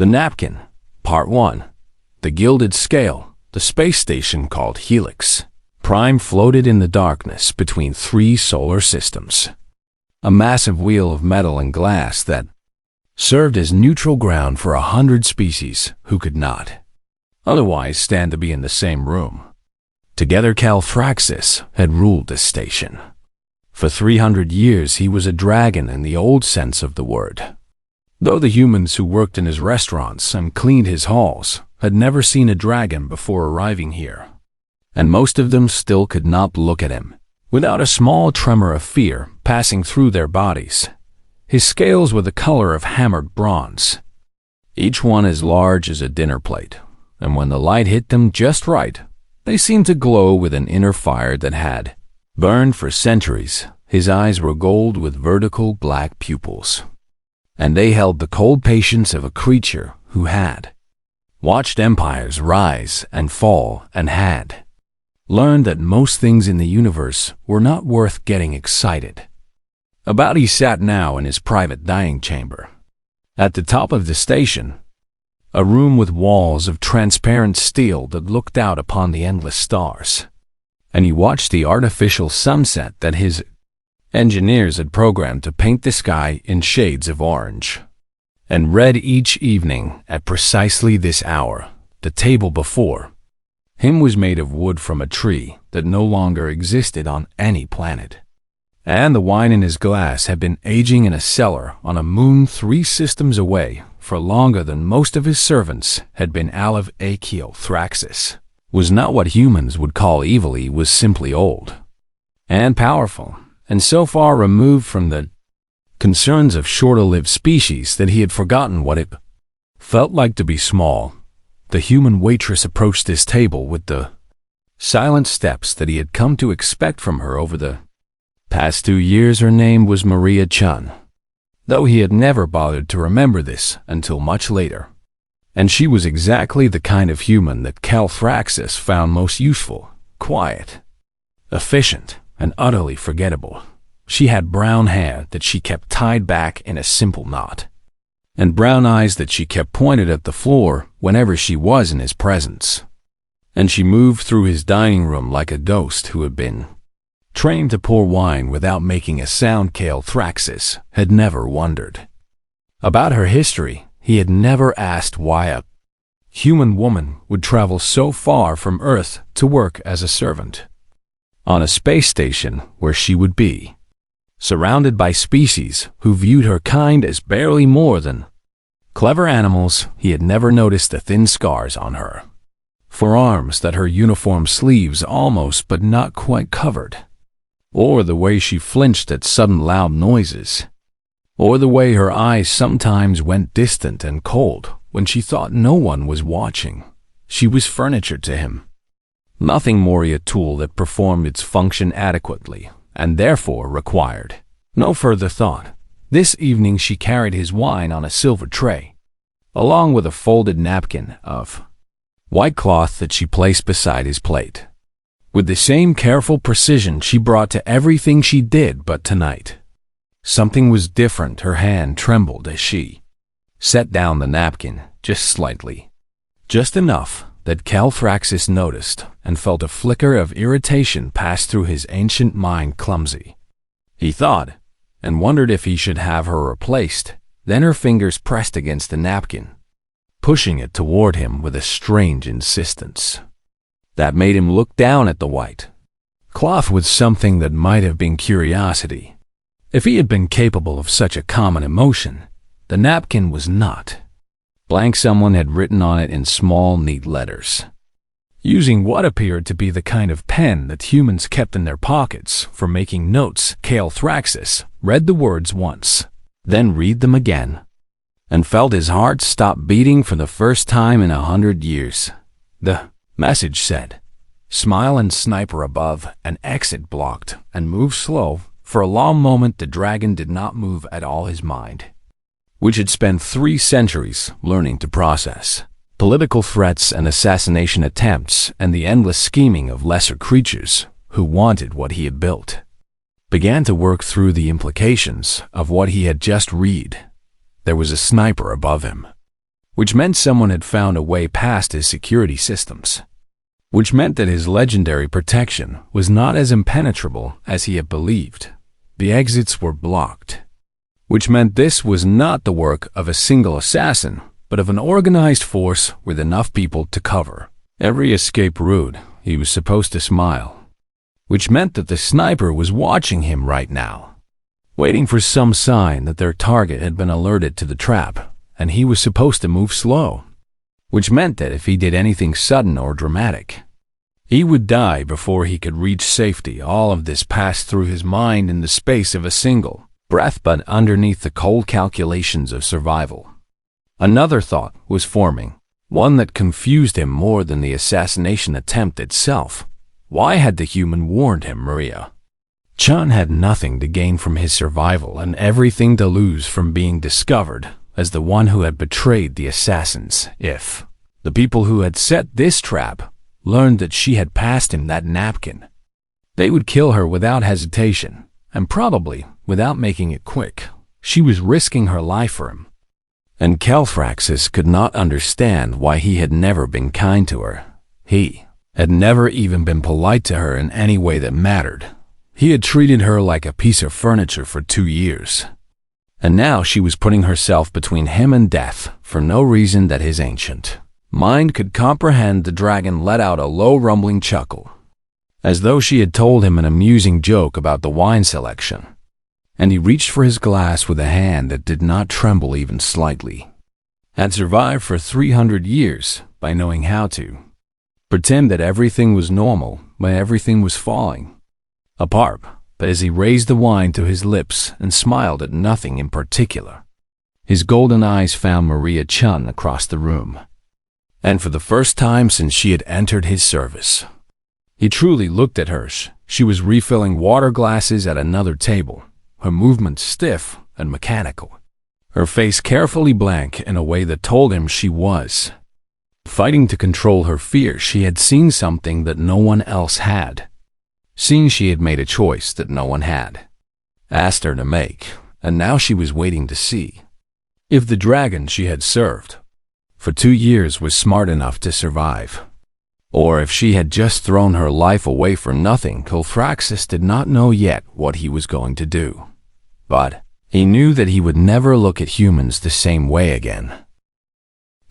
The Napkin, Part 1. The Gilded Scale, the space station called Helix. Prime floated in the darkness between 3 solar systems. A massive wheel of metal and glass that served as neutral ground for 100 species who could not otherwise stand to be in the same room. Together, Calthraxis had ruled this station. For 300 years he was a dragon in the old sense of the word. Though the humans who worked in his restaurants and cleaned his halls had never seen a dragon before arriving here, and most of them still could not look at him without a small tremor of fear passing through their bodies. His scales were the color of hammered bronze, each one as large as a dinner plate, and when the light hit them just right, they seemed to glow with an inner fire that had burned for centuries. His eyes were gold with vertical black pupils, and they held the cold patience of a creature who had watched empires rise and fall and had learned that most things in the universe were not worth getting excited about. He sat now in his private dining chamber at the top of the station, a room with walls of transparent steel that looked out upon the endless stars, and he watched the artificial sunset that his engineers had programmed to paint the sky in shades of orange, and read each evening at precisely this hour. The table before him was made of wood from a tree that no longer existed on any planet, and the wine in his glass had been aging in a cellar on a moon 3 systems away for longer than most of his servants had been. Alive Calthraxis was not what humans would call evil. He was simply old and powerful, and so far removed from the concerns of shorter-lived species that he had forgotten what it felt like to be small. The human waitress approached this table with the silent steps that he had come to expect from her over the past 2 years. Her name was Maria Chun, though he had never bothered to remember this until much later. And she was exactly the kind of human that Calthraxis found most useful: quiet, efficient, and utterly forgettable. She had brown hair that she kept tied back in a simple knot, and brown eyes that she kept pointed at the floor whenever she was in his presence. And she moved through his dining room like a ghost who had been trained to pour wine without making a sound. Calthraxis had never wondered about her history. He had never asked why a human woman would travel so far from Earth to work as a servant on a space station where she would be surrounded by species who viewed her kind as barely more than clever animals. He had never noticed the thin scars on her forearms that her uniform sleeves almost but not quite covered, or the way she flinched at sudden loud noises, or the way her eyes sometimes went distant and cold when she thought no one was watching. She was furniture to him, nothing more, a tool that performed its function adequately and therefore required no further thought. This evening she carried his wine on a silver tray, along with a folded napkin of white cloth that she placed beside his plate. With the same careful precision she brought to everything she did, but tonight something was different. Her hand trembled as she set down the napkin, just slightly, just enough that Calthraxis noticed and felt a flicker of irritation pass through his ancient mind. Clumsy, he thought, and wondered if he should have her replaced. Then her fingers pressed against the napkin, pushing it toward him with a strange insistence that made him look down at the white cloth with something that might have been curiosity if he had been capable of such a common emotion. The napkin was not blank. Someone had written on it in small, neat letters, using what appeared to be the kind of pen that humans kept in their pockets for making notes. Calthraxis read the words once, then read them again, and felt his heart stop beating for the first time in 100 years. The message said, "Smile and sniper above, and exit blocked, and move slow." For a long moment the dragon did not move at all. His mind, which had spent 3 centuries learning to process political threats and assassination attempts and the endless scheming of lesser creatures who wanted what he had built, began to work through the implications of what he had just read. There was a sniper above him, which meant someone had found a way past his security systems, which meant that his legendary protection was not as impenetrable as he had believed. The exits were blocked, which meant this was not the work of a single assassin, but of an organized force with enough people to cover every escape route. He was supposed to smile, which meant that the sniper was watching him right now, waiting for some sign that their target had been alerted to the trap, and he was supposed to move slow, which meant that if he did anything sudden or dramatic, he would die before he could reach safety. All of this passed through his mind in the space of a single breath, but underneath the cold calculations of survival, another thought was forming, one that confused him more than the assassination attempt itself. Why had the human warned him? Maria Chun had nothing to gain from his survival and everything to lose from being discovered as the one who had betrayed the assassins. If the people who had set this trap learned that she had passed him that napkin, they would kill her without hesitation, and probably without making it quick. She was risking her life for him, and Calthraxis could not understand why he had never been kind to her. He had never even been polite to her in any way that mattered. He had treated her like a piece of furniture for 2 years, and now she was putting herself between him and death for no reason that his ancient mind could comprehend. The dragon let out a low rumbling chuckle, as though she had told him an amusing joke about the wine selection, and he reached for his glass with a hand that did not tremble even slightly. Had survived for 300 years by knowing how to pretend that everything was normal when everything was falling apart. But as he raised the wine to his lips and smiled at nothing in particular, his golden eyes found Maria Chun across the room, and for the first time since she had entered his service, he truly looked at her. She was refilling water glasses at another table, her movements stiff and mechanical, her face carefully blank in a way that told him she was fighting to control her fear. She had seen something that no one else had seen. She had made a choice that no one had asked her to make, and now she was waiting to see if the dragon she had served for 2 years was smart enough to survive, or if she had just thrown her life away for nothing. Calthraxis did not know yet what he was going to do, but he knew that he would never look at humans the same way again.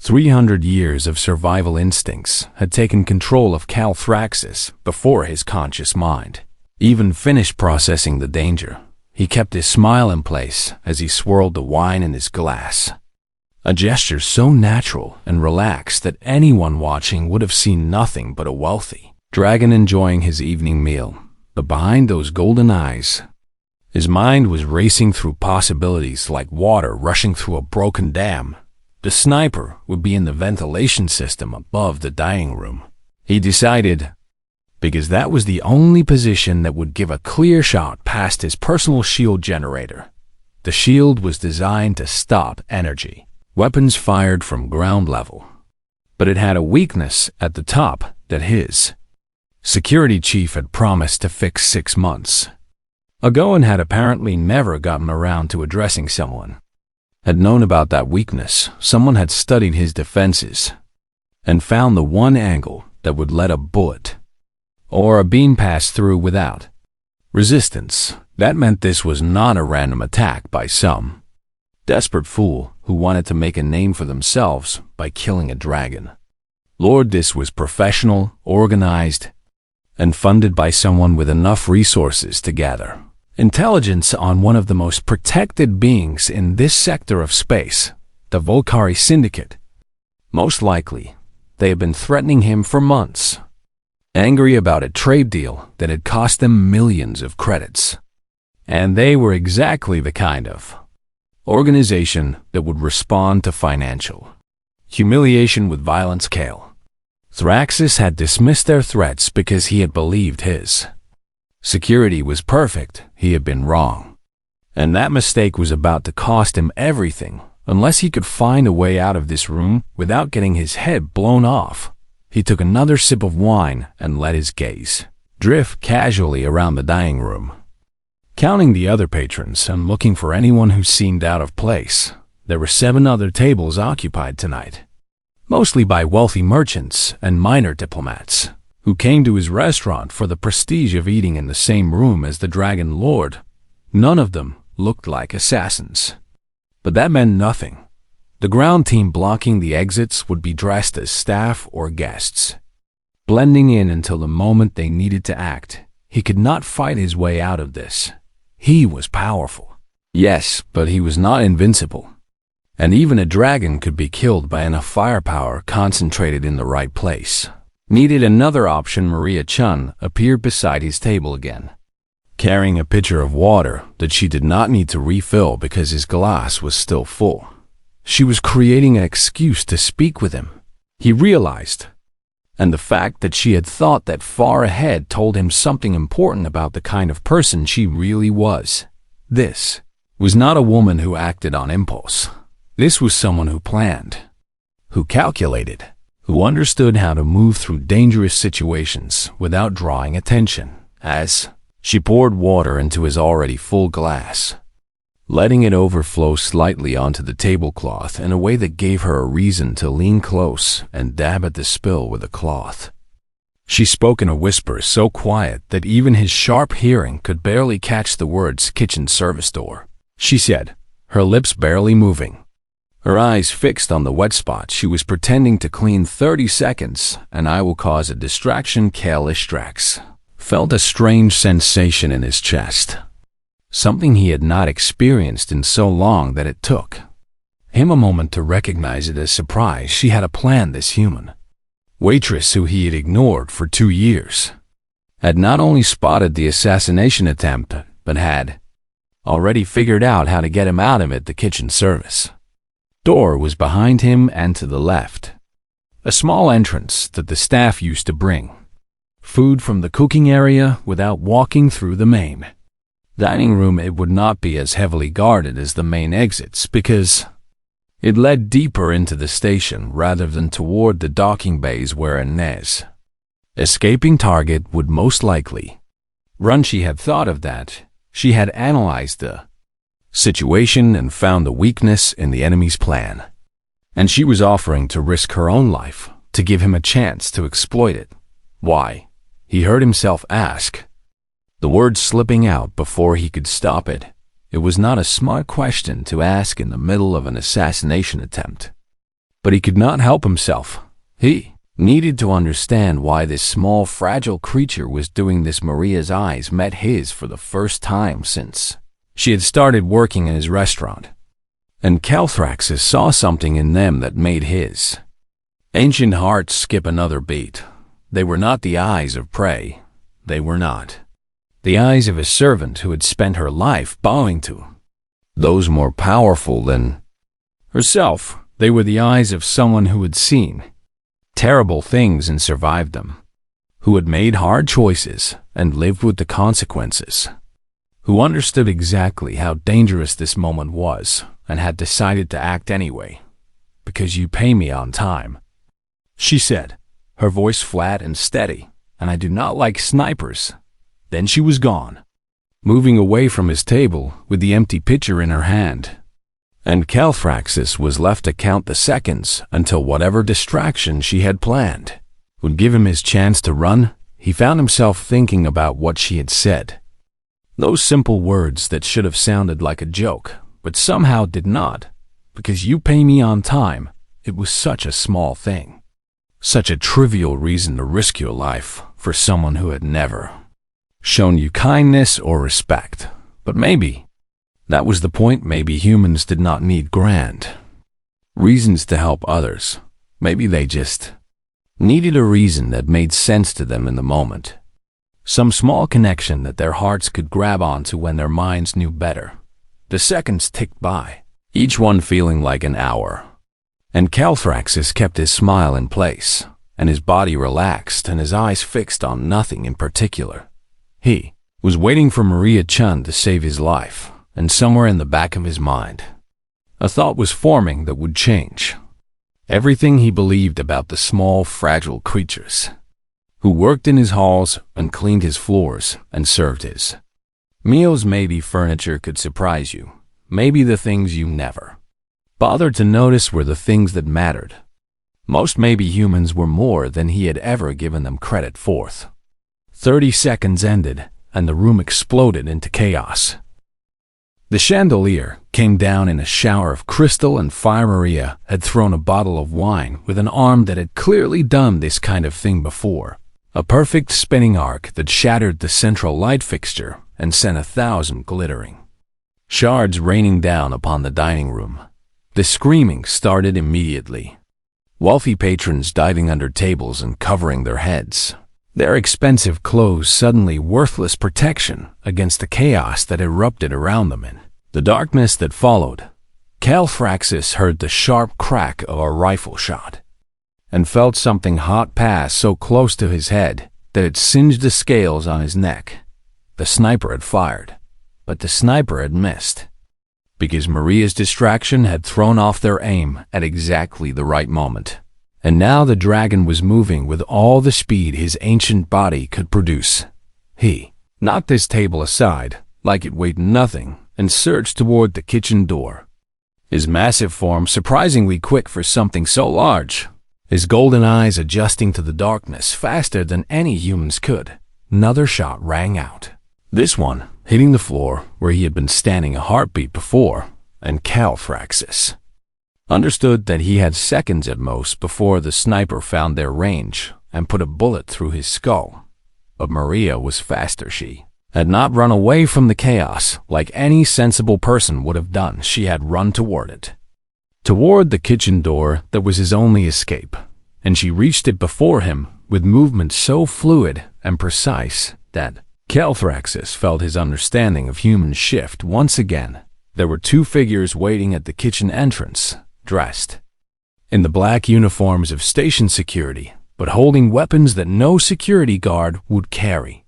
300 years of survival instincts had taken control of Calthraxis before his conscious mind even finished processing the danger. He kept his smile in place as he swirled the wine in his glass, a gesture so natural and relaxed that anyone watching would have seen nothing but a wealthy dragon enjoying his evening meal. But behind those golden eyes, his mind was racing through possibilities like water rushing through a broken dam. The sniper would be in the ventilation system above the dining room, he decided, because that was the only position that would give a clear shot past his personal shield generator. The shield was designed to stop energy weapons fired from ground level, but it had a weakness at the top that his security chief had promised to fix 6 months ago and had apparently never gotten around to addressing. Someone had known about that weakness. Someone had studied his defenses and found the one angle that would let a bullet or a beam pass through without resistance. That meant this was not a random attack by some desperate fool who wanted to make a name for themselves by killing a dragon. Lord, this was professional, organized, and funded by someone with enough resources to gather intelligence on one of the most protected beings in this sector of space, the Volcari Syndicate. Most likely, they had been threatening him for months, angry about a trade deal that had cost them millions of credits. And they were exactly the kind of organization that would respond to financial humiliation with violence. Calthraxis had dismissed their threats because he had believed his security was perfect. He had been wrong, and that mistake was about to cost him everything unless he could find a way out of this room without getting his head blown off. He took another sip of wine and let his gaze drift casually around the dining room, counting the other patrons and looking for anyone who seemed out of place. There were 7 other tables occupied tonight, mostly by wealthy merchants and minor diplomats, who came to his restaurant for the prestige of eating in the same room as the Dragon Lord. None of them looked like assassins. But that meant nothing. The ground team blocking the exits would be dressed as staff or guests, blending in until the moment they needed to act. He could not fight his way out of this. He was powerful. Yes, but he was not invincible. And even a dragon could be killed by enough firepower concentrated in the right place. Needed another option. Maria Chun appeared beside his table again, carrying a pitcher of water that she did not need to refill because his glass was still full. She was creating an excuse to speak with him, he realized. And the fact that she had thought that far ahead told him something important about the kind of person she really was. This was not a woman who acted on impulse. This was someone who planned, who calculated, who understood how to move through dangerous situations without drawing attention. As she poured water into his already full glass, letting it overflow slightly onto the tablecloth in a way that gave her a reason to lean close and dab at the spill with a cloth. She spoke in a whisper so quiet that even his sharp hearing could barely catch the words "kitchen service door." She said, her lips barely moving, her eyes fixed on the wet spot she was pretending to clean. 30 seconds, and I will cause a distraction. Kel Ishtrax felt a strange sensation in his chest, something he had not experienced in so long that it took him a moment to recognize it as surprise. She had a plan. This human waitress, who he had ignored for 2 years, had not only spotted the assassination attempt, but had already figured out how to get him out of it. The kitchen service door was behind him and to the left, a small entrance that the staff used to bring food from the cooking area without walking through the main dining room. It would not be as heavily guarded as the main exits because it led deeper into the station rather than toward the docking bays where Inez, escaping target, would most likely run. She had thought of that. She had analyzed the situation and found the weakness in the enemy's plan, and she was offering to risk her own life to give him a chance to exploit it. Why? He heard himself ask, the words slipping out before he could stop it. It was not a smart question to ask in the middle of an assassination attempt, but he could not help himself. He needed to understand why this small, fragile creature was doing this. Maria's eyes met his for the first time since she had started working in his restaurant, and Calthraxis saw something in them that made his ancient heart skip another beat. They were not the eyes of prey. They were not the eyes of a servant who had spent her life bowing to those more powerful than herself. They were the eyes of someone who had seen terrible things and survived them, who had made hard choices and lived with the consequences, who understood exactly how dangerous this moment was and had decided to act anyway. Because you pay me on time, she said, her voice flat and steady, and I do not like snipers. Then she was gone, moving away from his table with the empty pitcher in her hand, and Calthraxis was left to count the seconds until whatever distraction she had planned would give him his chance to run. He found himself thinking about what she had said. Those simple words that should have sounded like a joke, but somehow did not. Because you pay me on time. It was such a small thing. Such a trivial reason to risk your life for someone who had never shown you kindness or respect. But maybe that was the point. Maybe humans did not need grand reasons to help others. Maybe they just needed a reason that made sense to them in the moment. Some small connection that their hearts could grab onto when their minds knew better. The seconds ticked by, each one feeling like an hour. And Calthraxis kept his smile in place, and his body relaxed and his eyes fixed on nothing in particular. He was waiting for Maria Chun to save his life, and somewhere in the back of his mind, a thought was forming that would change everything he believed about the small, fragile creatures who worked in his halls and cleaned his floors and served his meals. Maybe furniture could surprise you. Maybe the things you never bothered to notice were the things that mattered. Most maybe humans were more than he had ever given them credit for. 30 seconds ended, and the room exploded into chaos. The chandelier came down in a shower of crystal, and Fire Maria had thrown a bottle of wine with an arm that had clearly done this kind of thing before. A perfect spinning arc that shattered the central light fixture and sent 1,000 glittering shards raining down upon the dining room. The screaming started immediately. Wealthy patrons diving under tables and covering their heads, their expensive clothes suddenly worthless protection against the chaos that erupted around them. In the darkness that followed, Calthraxis heard the sharp crack of a rifle shot and felt something hot pass so close to his head that it singed the scales on his neck. The sniper had fired, but the sniper had missed, because Maria's distraction had thrown off their aim at exactly the right moment. And now the dragon was moving with all the speed his ancient body could produce. He knocked his table aside, like it weighed nothing, and surged toward the kitchen door. His massive form surprisingly quick for something so large, his golden eyes adjusting to the darkness faster than any humans could. Another shot rang out, this one hitting the floor where he had been standing a heartbeat before, and Calthraxis understood that he had seconds at most before the sniper found their range and put a bullet through his skull. But Maria was faster. She had not run away from the chaos like any sensible person would have done. She had run toward it, toward the kitchen door that was his only escape, and she reached it before him with movement so fluid and precise that Calthraxis felt his understanding of humans shift once again. There were two figures waiting at the kitchen entrance, dressed in the black uniforms of station security, but holding weapons that no security guard would carry.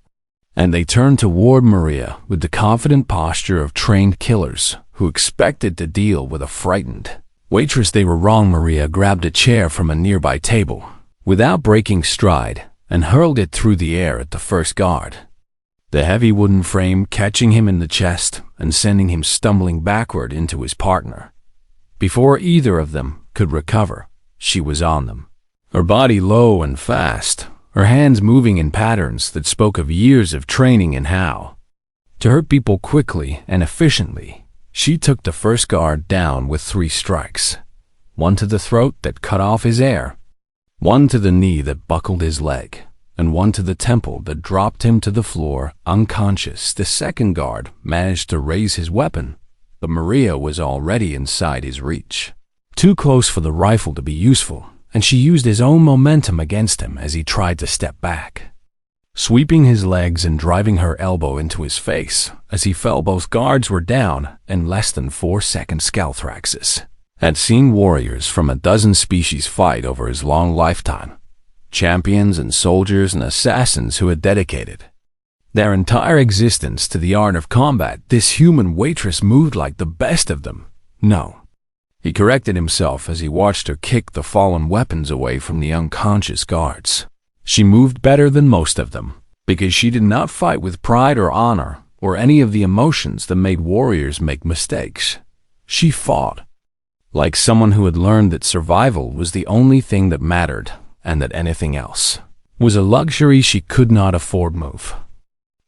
And they turned toward Maria with the confident posture of trained killers who expected to deal with a frightened waitress. They were wrong. Maria grabbed a chair from a nearby table without breaking stride and hurled it through the air at the first guard, the heavy wooden frame catching him in the chest and sending him stumbling backward into his partner. Before either of them could recover, she was on them, her body low and fast, her hands moving in patterns that spoke of years of training in how to hurt people quickly and efficiently. She took the first guard down with 3 strikes, one to the throat that cut off his air, one to the knee that buckled his leg, and one to the temple that dropped him to the floor unconscious. The second guard managed to raise his weapon, but Maria was already inside his reach, too close for the rifle to be useful, and she used his own momentum against him as he tried to step back, sweeping his legs and driving her elbow into his face. As he fell, both guards were down in less than 4 seconds. Calthraxis had seen warriors from a dozen species fight over his long lifetime, champions and soldiers and assassins who had dedicated their entire existence to the art of combat. This human waitress moved like the best of them. No. He corrected himself as he watched her kick the fallen weapons away from the unconscious guards. She moved better than most of them, because she did not fight with pride or honor or any of the emotions that made warriors make mistakes. She fought like someone who had learned that survival was the only thing that mattered, and that anything else was a luxury she could not afford. Move.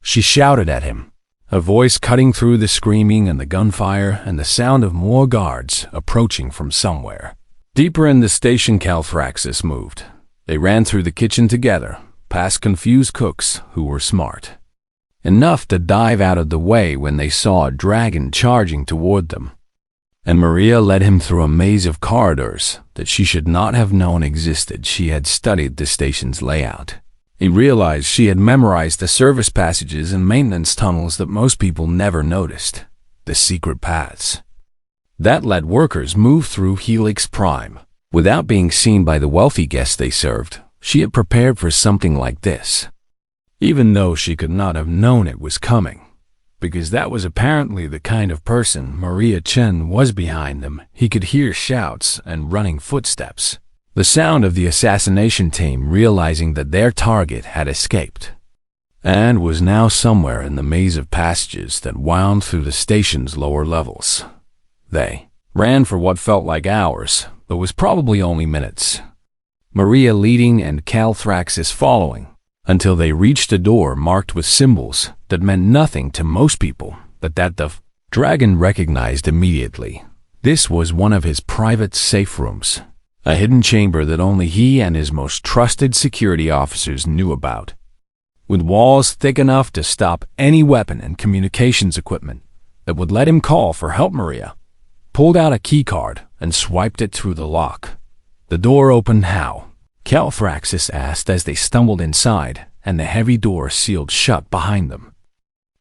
She shouted at him, her voice cutting through the screaming and the gunfire and the sound of more guards approaching from somewhere deeper in the station. Calthraxis moved. They ran through the kitchen together, past confused cooks who were smart enough to dive out of the way when they saw a dragon charging toward them. And Maria led him through a maze of corridors that she should not have known existed. She had studied the station's layout. He realized she had memorized the service passages and maintenance tunnels that most people never noticed, the secret paths that let workers move through Helix Prime without being seen by the wealthy guests they served. She had prepared for something like this, even though she could not have known it was coming, because that was apparently the kind of person Maria Chen was. Behind them, he could hear shouts and running footsteps, the sound of the assassination team realizing that their target had escaped and was now somewhere in the maze of passages that wound through the station's lower levels. They ran for what felt like hours, but was probably only minutes. Maria leading and Calthraxis following, until they reached a door marked with symbols that meant nothing to most people, but that the dragon recognized immediately. This was one of his private safe rooms, a hidden chamber that only he and his most trusted security officers knew about. With walls thick enough to stop any weapon and communications equipment that would let him call for help, Maria pulled out a keycard and swiped it through the lock. The door opened. How? Calthraxis asked as they stumbled inside, and the heavy door sealed shut behind them.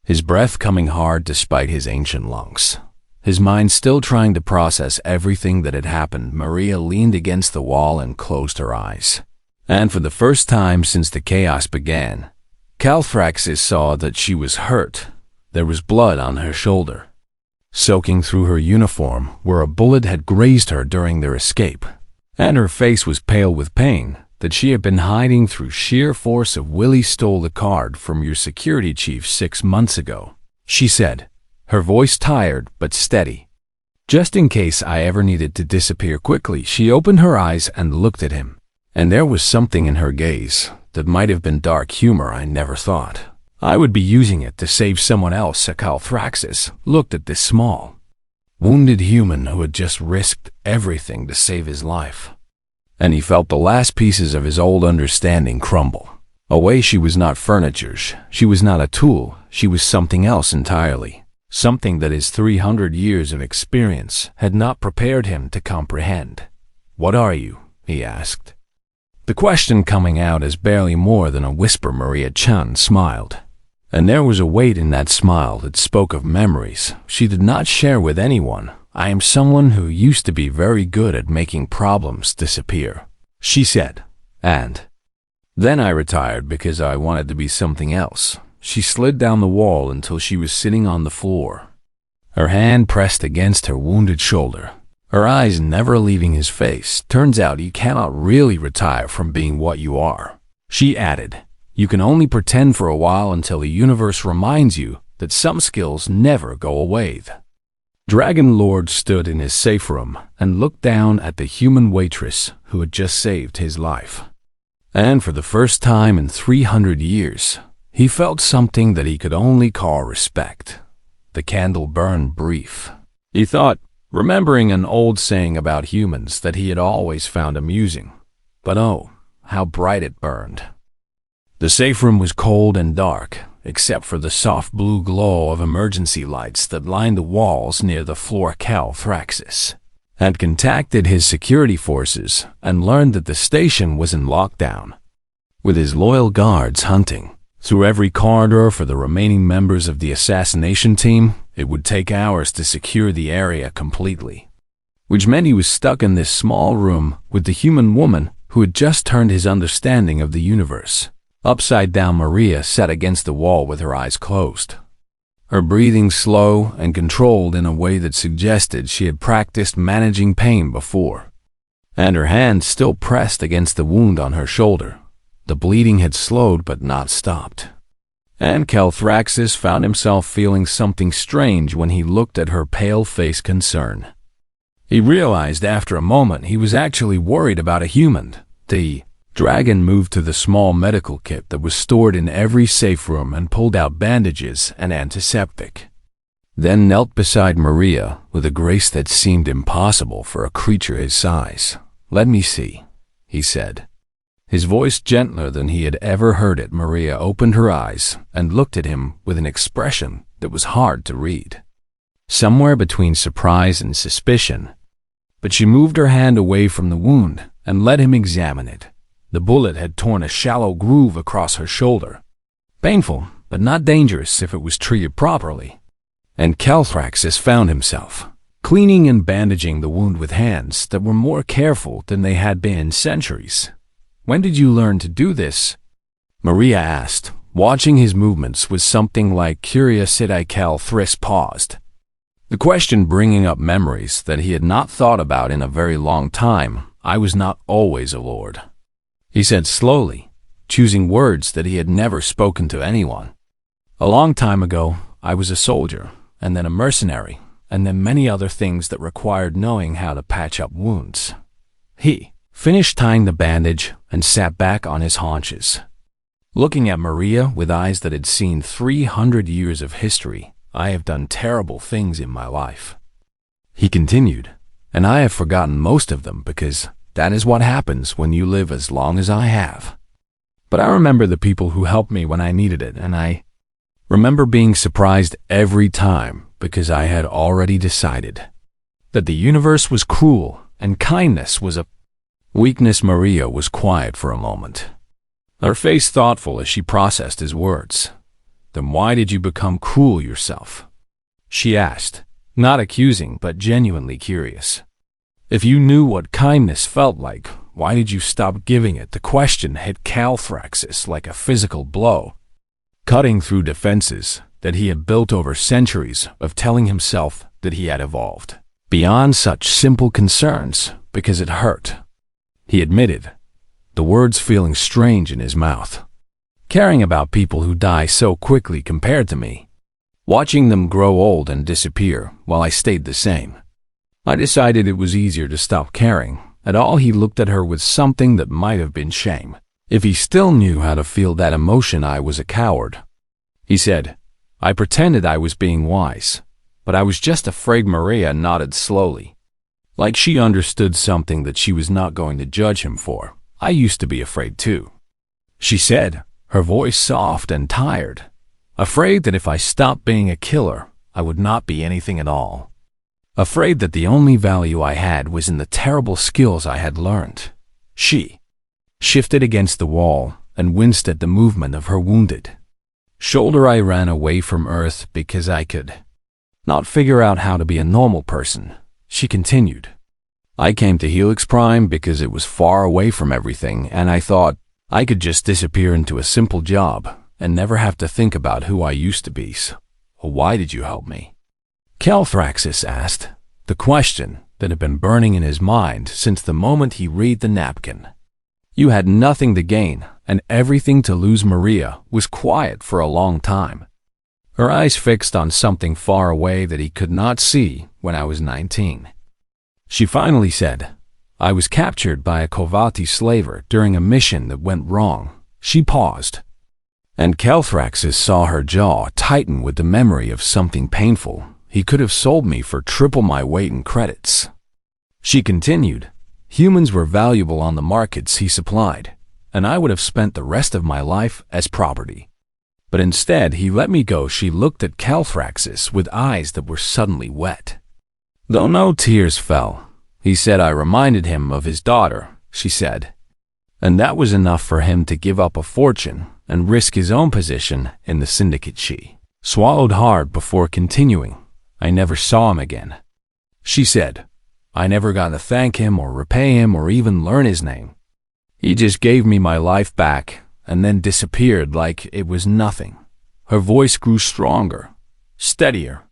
His breath coming hard despite his ancient lungs. His mind still trying to process everything that had happened, Maria leaned against the wall and closed her eyes. And for the first time since the chaos began, Calthraxis saw that she was hurt. There was blood on her shoulder, soaking through her uniform where a bullet had grazed her during their escape, and her face was pale with pain that she had been hiding through sheer force of Willie stole the card from your security chief 6 months ago, she said, her voice tired but steady. Just in case I ever needed to disappear quickly, she opened her eyes and looked at him, and there was something in her gaze that might have been dark humor. I never thought I would be using it to save someone else. Calthraxis looked at this small, wounded human who had just risked everything to save his life, and he felt the last pieces of his old understanding crumble away. She was not furniture, she was not a tool, she was something else entirely, something that his 300 years of experience had not prepared him to comprehend. What are you? He asked, the question coming out as barely more than a whisper. Maria Chan smiled, and there was a weight in that smile that spoke of memories she did not share with anyone. I am someone who used to be very good at making problems disappear, she said, and then I retired because I wanted to be something else. She slid down the wall until she was sitting on the floor, her hand pressed against her wounded shoulder, her eyes never leaving his face. Turns out you cannot really retire from being what you are, she added. You can only pretend for a while until the universe reminds you that some skills never go away. The Dragon Lord stood in his safe room and looked down at the human waitress who had just saved his life. And for the first time in 300 years, he felt something that he could only call respect. The candle burned brief, he thought, remembering an old saying about humans that he had always found amusing. But oh, how bright it burned. The safe room was cold and dark, except for the soft blue glow of emergency lights that lined the walls near the floor. Calthraxis had contacted his security forces and learned that the station was in lockdown, with his loyal guards hunting through every corridor for the remaining members of the assassination team. It would take hours to secure the area completely, which meant he was stuck in this small room with the human woman who had just turned his understanding of the universe upside down. Maria sat against the wall with her eyes closed, her breathing slow and controlled in a way that suggested she had practiced managing pain before, and her hand still pressed against the wound on her shoulder. The bleeding had slowed but not stopped, and Calthraxis found himself feeling something strange when he looked at her pale face. Concern. He realized after a moment he was actually worried about a human. The dragon moved to the small medical kit that was stored in every safe room and pulled out bandages and antiseptic, then knelt beside Maria with a grace that seemed impossible for a creature his size. Let me see, he said, his voice gentler than he had ever heard it. Maria opened her eyes and looked at him with an expression that was hard to read, somewhere between surprise and suspicion. But she moved her hand away from the wound and let him examine it. The bullet had torn a shallow groove across her shoulder. Painful, but not dangerous if it was treated properly. And Calthraxis found himself cleaning and bandaging the wound with hands that were more careful than they had been in centuries. When did you learn to do this? Maria asked, watching his movements with something like curiosity. Calthraxis paused, the question bringing up memories that he had not thought about in a very long time. I was not always a lord, he said slowly, choosing words that he had never spoken to anyone. A long time ago, I was a soldier, and then a mercenary, and then many other things that required knowing how to patch up wounds. He finished tying the bandage and sat back on his haunches, looking at Maria with eyes that had seen 300 years of history. I have done terrible things in my life, he continued, and I have forgotten most of them because that is what happens when you live as long as I have. But I remember the people who helped me when I needed it, and I remember being surprised every time because I had already decided that the universe was cruel and kindness was a weakness. Maria was quiet for a moment, her face thoughtful as she processed his words. Then why did you become cruel yourself? She asked, not accusing but genuinely curious. If you knew what kindness felt like, why did you stop giving it? The question hit Calthraxis like a physical blow, cutting through defenses that he had built over centuries of telling himself that he had evolved beyond such simple concerns because it hurt, he admitted, the words feeling strange in his mouth. Caring about people who die so quickly compared to me, watching them grow old and disappear while I stayed the same. I decided it was easier to stop caring at all. He looked at her with something that might have been shame. If he still knew how to feel that emotion, I was a coward. He said, I pretended I was being wise, but I was just afraid. Maria nodded slowly, like she understood something that she was not going to judge him for. I used to be afraid too, she said, her voice soft and tired. Afraid that if I stopped being a killer, I would not be anything at all. Afraid that the only value I had was in the terrible skills I had learned. She shifted against the wall and winced at the movement of her wounded shoulder. I ran away from Earth because I could not figure out how to be a normal person, she continued. I came to Helix Prime because it was far away from everything, and I thought I could just disappear into a simple job and never have to think about who I used to be. So why did you help me? Calthraxis asked, the question that had been burning in his mind since the moment he read the napkin. You had nothing to gain and everything to lose. Maria was quiet for a long time, her eyes fixed on something far away that he could not see. When I was 19. She finally said, I was captured by a Kovati slaver during a mission that went wrong. She paused, and Calthraxis saw her jaw tighten with the memory of something painful. He could have sold me for triple my weight in credits. She continued, humans were valuable on the markets he supplied, and I would have spent the rest of my life as property. But instead he let me go. She looked at Calthraxis with eyes that were suddenly wet, though no tears fell. He said I reminded him of his daughter, she said, and that was enough for him to give up a fortune and risk his own position in the syndicate. She swallowed hard before continuing, I never saw him again. She said, I never got to thank him or repay him or even learn his name. He just gave me my life back and then disappeared like it was nothing. Her voice grew stronger, steadier,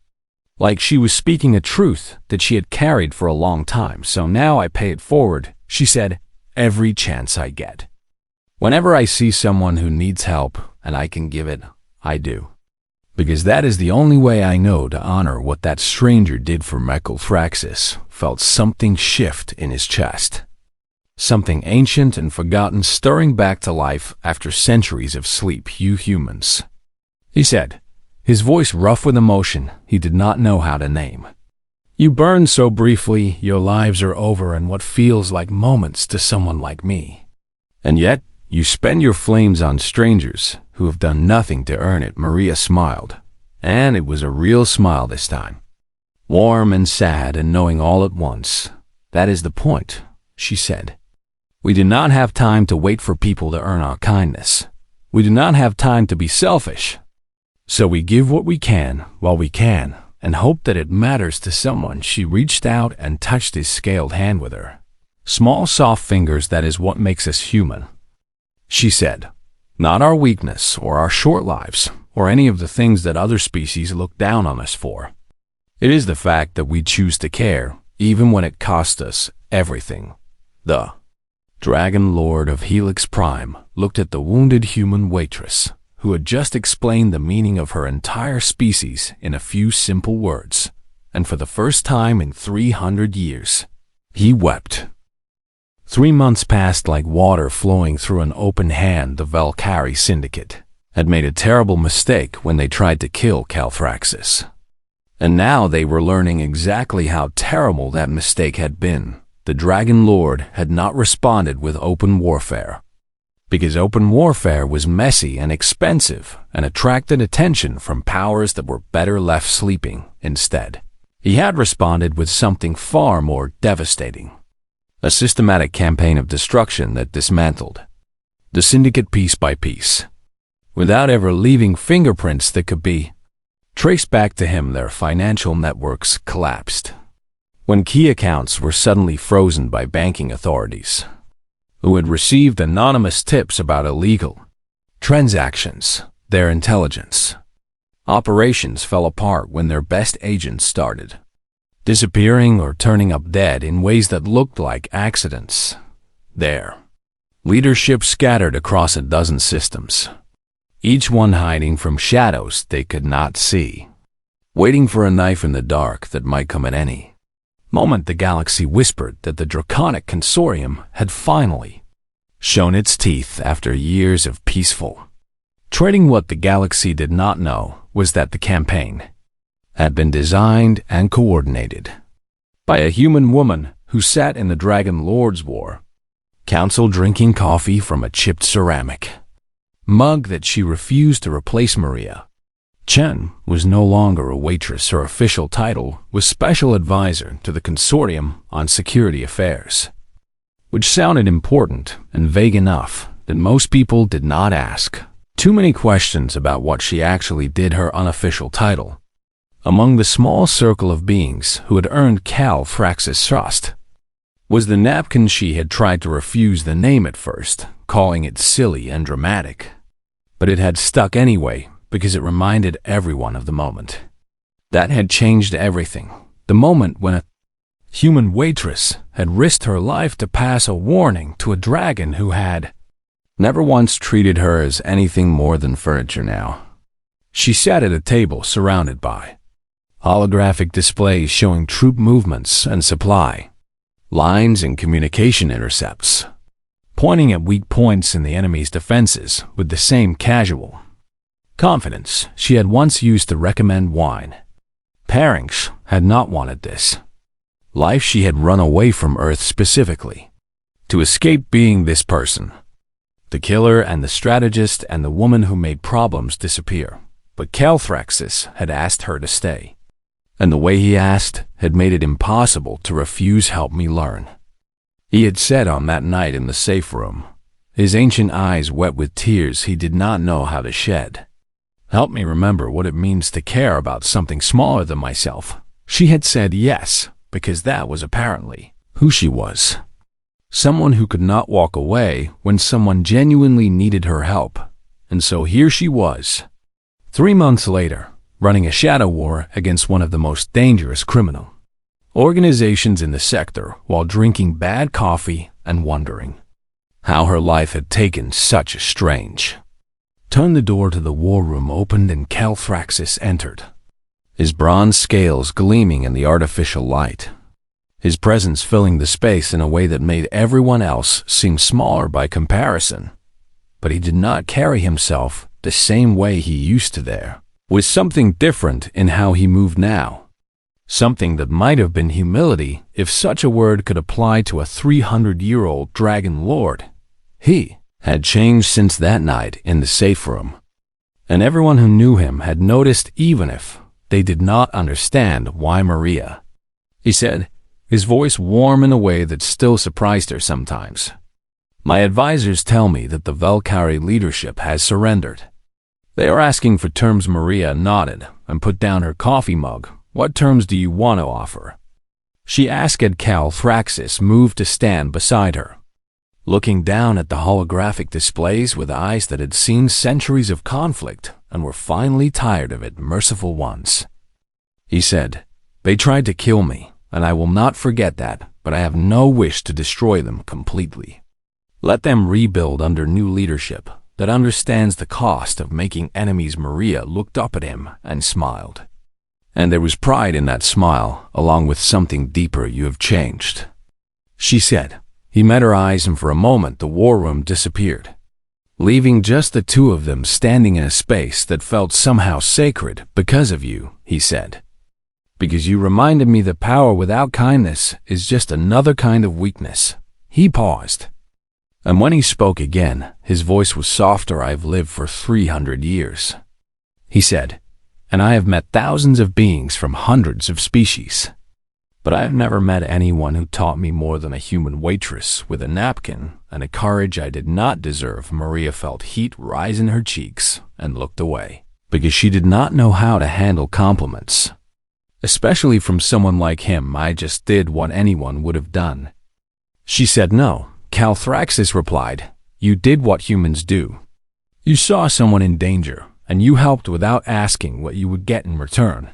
like she was speaking a truth that she had carried for a long time. So now I pay it forward, she said, every chance I get. Whenever I see someone who needs help and I can give it, I do. Because that is the only way I know to honor what that stranger did for Calthraxis. Felt something shift in his chest. Something ancient and forgotten stirring back to life after centuries of sleep. You humans, he said, his voice rough with emotion he did not know how to name. You burn so briefly, your lives are over in what feels like moments to someone like me. And yet, you spend your flames on strangers who have done nothing to earn it. Maria smiled, and it was a real smile this time. Warm and sad and knowing all at once. That is the point, she said. We do not have time to wait for people to earn our kindness. We do not have time to be selfish. So we give what we can while we can and hope that it matters to someone. She reached out and touched his scaled hand with her small, soft fingers. That is what makes us human, she said. Not our weakness or our short lives or any of the things that other species look down on us for. It is the fact that we choose to care, even when it costs us everything. The Dragon Lord of Helix Prime looked at the wounded human waitress, who had just explained the meaning of her entire species in a few simple words. and for the first time in 300 years, he wept. 3 months passed like water flowing through an open hand. The Valkyrie Syndicate had made a terrible mistake when they tried to kill Calthraxis. And now they were learning exactly how terrible that mistake had been. The Dragon Lord had not responded with open warfare, because open warfare was messy and expensive and attracted attention from powers that were better left sleeping instead. He had responded with something far more devastating. A systematic campaign of destruction that dismantled the Syndicate piece by piece, without ever leaving fingerprints that could be traced back to him. Their financial networks collapsed when key accounts were suddenly frozen by banking authorities, who had received anonymous tips about illegal transactions. Their intelligence operations fell apart when their best agents started disappearing or turning up dead in ways that looked like accidents. Their leadership scattered across a dozen systems, each one hiding from shadows they could not see, waiting for a knife in the dark that might come at any moment. The galaxy whispered that the Draconic Consortium had finally shown its teeth after years of peaceful trading. What the galaxy did not know was that the campaign had been designed and coordinated by a human woman who sat in the Dragon Lord's War Council drinking coffee from a chipped ceramic mug that she refused to replace. Maria Chen was no longer a waitress. Her official title was Special Advisor to the Consortium on Security Affairs, which sounded important and vague enough that most people did not ask too many questions about what she actually did. Her unofficial title, among the small circle of beings who had earned Calthraxis' trust, was the napkin. She had tried to refuse the name at first, calling it silly and dramatic, but it had stuck anyway because it reminded everyone of the moment that had changed everything. The moment when a human waitress had risked her life to pass a warning to a dragon who had never once treated her as anything more than furniture. Now she sat at a table surrounded by holographic displays showing troop movements and supply lines and communication intercepts, pointing at weak points in the enemy's defenses with the same casual confidence she had once used to recommend wine pairings. Had not wanted this life. She had run away from Earth specifically to escape being this person, the killer and the strategist and the woman who made problems disappear. But Calthraxis had asked her to stay, and the way he asked had made it impossible to refuse. Help me learn, he had said on that night in the safe room, his ancient eyes wet with tears he did not know how to shed. Help me remember what it means to care about something smaller than myself. She had said yes, because that was apparently who she was. Someone who could not walk away when someone genuinely needed her help. And so here she was, 3 months later, running a shadow war against one of the most dangerous criminal organizations in the sector while drinking bad coffee and wondering how her life had taken such a strange turn. The door to the war room opened and Calthraxis entered, his bronze scales gleaming in the artificial light, his presence filling the space in a way that made everyone else seem smaller by comparison. But he did not carry himself the same way he used to. There was something different in how he moved now, something that might have been humility if such a word could apply to a 300-year-old dragon lord. He had changed since that night in the safe room, and everyone who knew him had noticed, even if they did not understand why. Maria, he said, his voice warm in a way that still surprised her sometimes. My advisors tell me that the Valkyrie leadership has surrendered. They are asking for terms. Maria nodded and put down her coffee mug. What terms do you want to offer? She asked. Calthraxis moved to stand beside her, looking down at the holographic displays with eyes that had seen centuries of conflict and were finally tired of it. Merciful ones, he said. They tried to kill me, and I will not forget that, but I have no wish to destroy them completely. Let them rebuild under new leadership that understands the cost of making enemies. Maria looked up at him and smiled. And there was pride in that smile, along with something deeper. You have changed, she said. He met her eyes, and for a moment the war room disappeared, leaving just the two of them standing in a space that felt somehow sacred. Because of you, he said. Because you reminded me that power without kindness is just another kind of weakness. He paused. And when he spoke again, his voice was softer. I've lived for 300 years, he said, and I have met thousands of beings from hundreds of species. But I have never met anyone who taught me more than a human waitress with a napkin and a courage I did not deserve. Maria felt heat rise in her cheeks and looked away, because she did not know how to handle compliments, especially from someone like him. I just did what anyone would have done, she said. No, Calthraxis replied. You did what humans do. You saw someone in danger, and you helped without asking what you would get in return.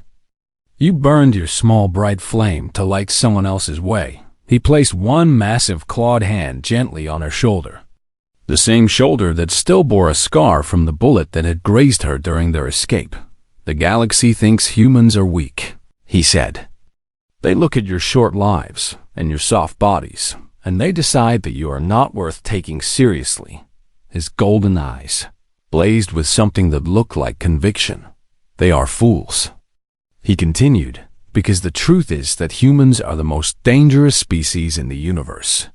You burned your small bright flame to light someone else's way. He placed one massive clawed hand gently on her shoulder, the same shoulder that still bore a scar from the bullet that had grazed her during their escape. The galaxy thinks humans are weak, he said. They look at your short lives and your soft bodies, and they decide that you are not worth taking seriously. His golden eyes blazed with something that looked like conviction. They are fools, he continued, because the truth is that humans are the most dangerous species in the universe.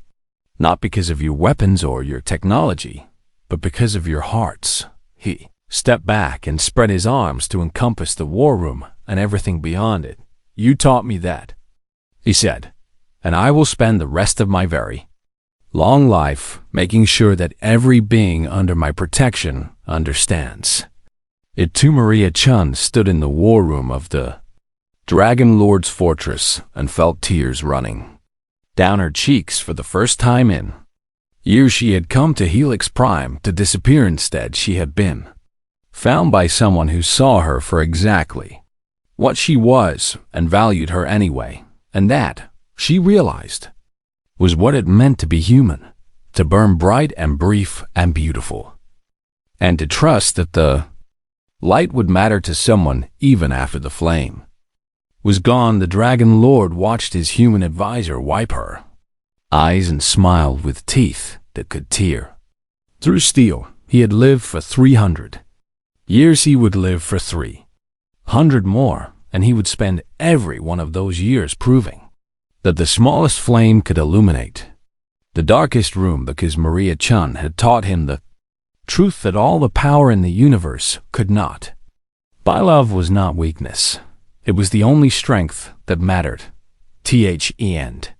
Not because of your weapons or your technology, but because of your hearts. He stepped back and spread his arms to encompass the war room and everything beyond it. You taught me that, he said, and I will spend the rest of my very long life making sure that every being under my protection understands it too. Maria Chun stood in the war room of the Dragon Lord's fortress and felt tears running down her cheeks. For the first time in years she had come to Helix Prime to disappear. Instead, she had been found by someone who saw her for exactly what she was and valued her anyway. And that, she realized, was what it meant to be human, to burn bright and brief and beautiful, and to trust that the light would matter to someone even after the flame was gone. The Dragon Lord watched his human advisor wipe her eyes and smiled with teeth that could tear through steel. He had lived for 300 years. He would live for 300 more, and he would spend every one of those years proving that the smallest flame could illuminate the darkest room, because Maria Chun had taught him the truth that all the power in the universe could not buy. Love was not weakness. It was the only strength that mattered. The end.